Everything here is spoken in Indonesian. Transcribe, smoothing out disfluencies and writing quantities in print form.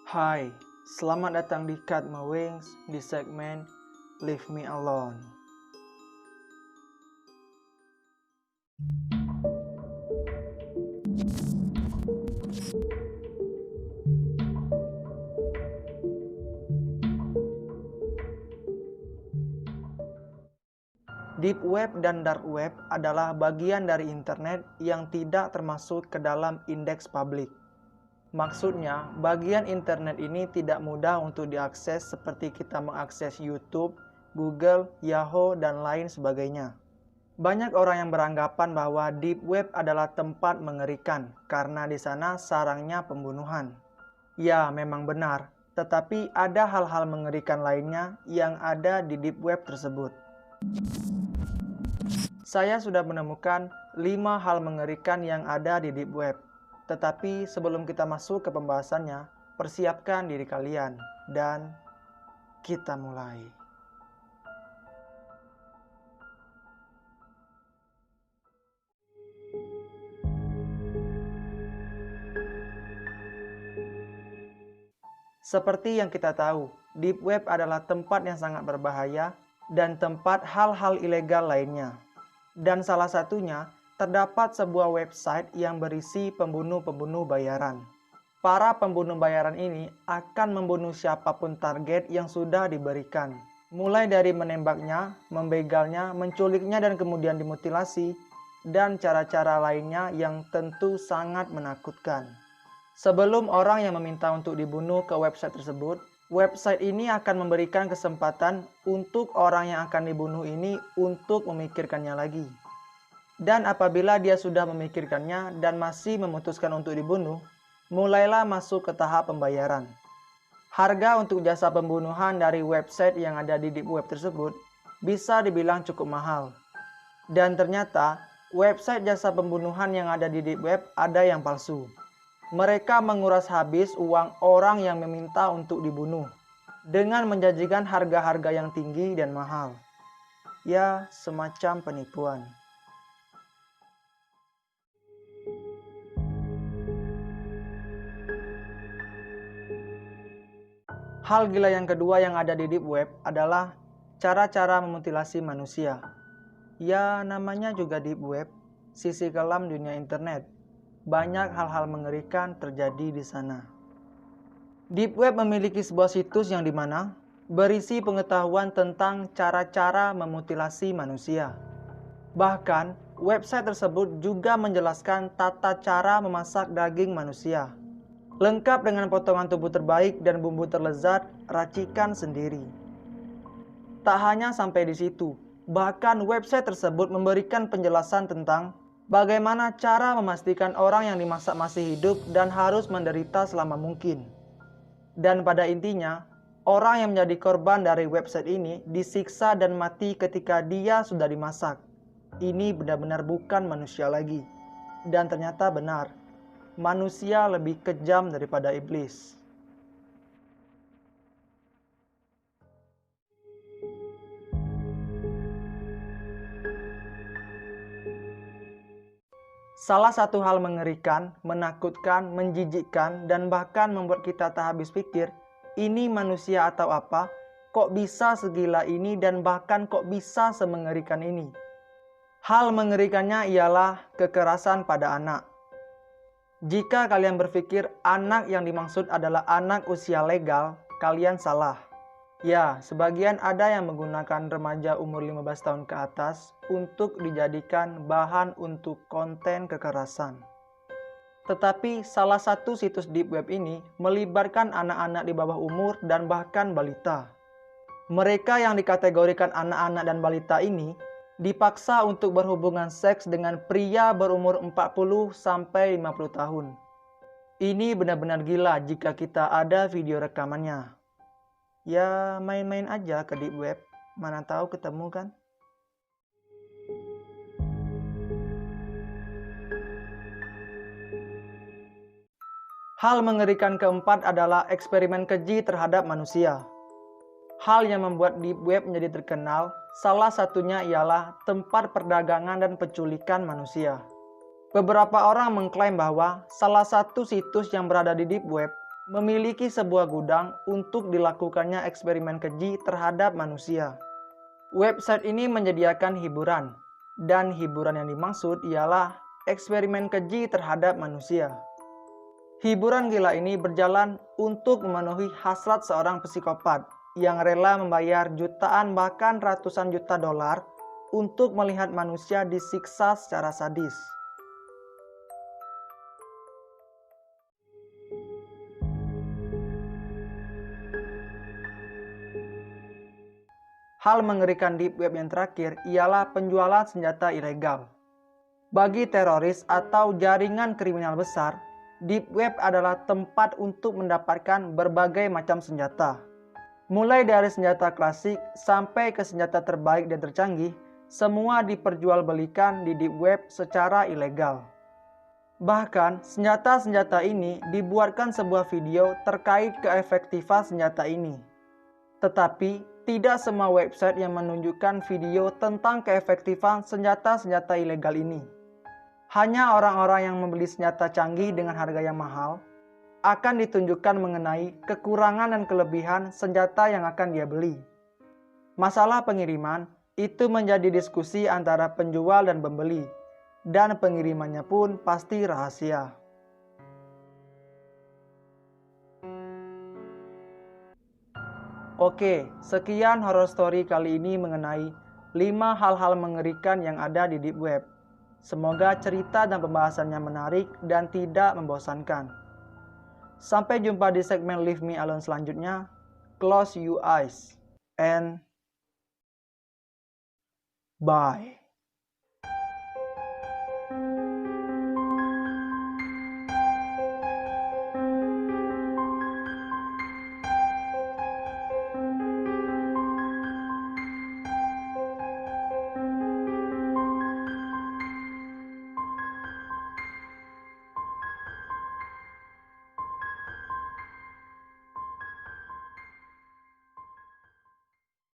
Hai, selamat datang di Cut My Wings di segmen Leave Me Alone. Deep Web dan Dark Web adalah bagian dari internet yang tidak termasuk ke dalam indeks publik. Maksudnya, bagian internet ini tidak mudah untuk diakses seperti kita mengakses YouTube, Google, Yahoo, dan lain sebagainya. Banyak orang yang beranggapan bahwa Deep Web adalah tempat mengerikan karena di sana sarangnya pembunuhan. Ya, memang benar, tetapi ada hal-hal mengerikan lainnya yang ada di Deep Web tersebut. Saya sudah menemukan 5 hal mengerikan yang ada di Deep Web. Tetapi sebelum kita masuk ke pembahasannya, persiapkan diri kalian dan kita mulai. Seperti yang kita tahu, Deep Web adalah tempat yang sangat berbahaya dan tempat hal-hal ilegal lainnya. Dan salah satunya, terdapat sebuah website yang berisi pembunuh-pembunuh bayaran. Para pembunuh bayaran ini akan membunuh siapapun target yang sudah diberikan. Mulai dari menembaknya, membegalnya, menculiknya dan kemudian dimutilasi, dan cara-cara lainnya yang tentu sangat menakutkan. Sebelum orang yang meminta untuk dibunuh ke website tersebut, website ini akan memberikan kesempatan untuk orang yang akan dibunuh ini untuk memikirkannya lagi. Dan apabila dia sudah memikirkannya dan masih memutuskan untuk dibunuh, mulailah masuk ke tahap pembayaran. Harga untuk jasa pembunuhan dari website yang ada di Deep Web tersebut bisa dibilang cukup mahal. Dan ternyata, website jasa pembunuhan yang ada di Deep Web ada yang palsu. Mereka menguras habis uang orang yang meminta untuk dibunuh dengan menjanjikan harga-harga yang tinggi dan mahal. Ya, semacam penipuan. Hal gila yang kedua yang ada di Deep Web adalah cara-cara memutilasi manusia. Ya, namanya juga Deep Web, sisi kelam dunia internet. Banyak hal-hal mengerikan terjadi di sana. Deep Web memiliki sebuah situs yang dimana berisi pengetahuan tentang cara-cara memutilasi manusia. Bahkan, website tersebut juga menjelaskan tata cara memasak daging manusia. Lengkap dengan potongan tubuh terbaik dan bumbu terlezat racikan sendiri. Tak hanya sampai di situ, bahkan website tersebut memberikan penjelasan tentang bagaimana cara memastikan orang yang dimasak masih hidup dan harus menderita selama mungkin. Dan pada intinya, orang yang menjadi korban dari website ini disiksa dan mati ketika dia sudah dimasak. Ini benar-benar bukan manusia lagi. Dan ternyata benar, manusia lebih kejam daripada iblis. Salah satu hal mengerikan, menakutkan, menjijikkan, dan bahkan membuat kita tak habis pikir, ini manusia atau apa? Kok bisa segila ini dan bahkan kok bisa semengerikan ini? Hal mengerikannya ialah kekerasan pada anak. Jika kalian berpikir anak yang dimaksud adalah anak usia legal, kalian salah. Ya, sebagian ada yang menggunakan remaja umur 15 tahun ke atas untuk dijadikan bahan untuk konten kekerasan. Tetapi salah satu situs Deep Web ini melibatkan anak-anak di bawah umur dan bahkan balita. Mereka yang dikategorikan anak-anak dan balita ini dipaksa untuk berhubungan seks dengan pria berumur 40 sampai 50 tahun. Ini benar-benar gila jika kita ada video rekamannya. Ya, main-main aja ke Deep Web, mana tahu ketemu kan? Hal mengerikan keempat adalah eksperimen keji terhadap manusia. Hal yang membuat Deep Web menjadi terkenal, salah satunya ialah tempat perdagangan dan penculikan manusia. Beberapa orang mengklaim bahwa salah satu situs yang berada di Deep Web memiliki sebuah gudang untuk dilakukannya eksperimen keji terhadap manusia. Website ini menyediakan hiburan, dan hiburan yang dimaksud ialah eksperimen keji terhadap manusia. Hiburan gila ini berjalan untuk memenuhi hasrat seorang psikopat yang rela membayar jutaan bahkan ratusan juta dolar untuk melihat manusia disiksa secara sadis. Hal mengerikan Deep Web yang terakhir ialah penjualan senjata ilegal. Bagi teroris atau jaringan kriminal besar, Deep Web adalah tempat untuk mendapatkan berbagai macam senjata. Mulai dari senjata klasik sampai ke senjata terbaik dan tercanggih, semua diperjualbelikan di Deep Web secara ilegal. Bahkan, senjata-senjata ini dibuatkan sebuah video terkait keefektifan senjata ini. Tetapi, tidak semua website yang menunjukkan video tentang keefektifan senjata-senjata ilegal ini. Hanya orang-orang yang membeli senjata canggih dengan harga yang mahal akan ditunjukkan mengenai kekurangan dan kelebihan senjata yang akan dia beli. Masalah pengiriman itu menjadi diskusi antara penjual dan pembeli, dan pengirimannya pun pasti rahasia. Oke, sekian horror story kali ini mengenai 5 hal-hal mengerikan yang ada di Deep Web. Semoga cerita dan pembahasannya menarik dan tidak membosankan. Sampai jumpa di segmen Leave Me Alone selanjutnya. Close your eyes and bye.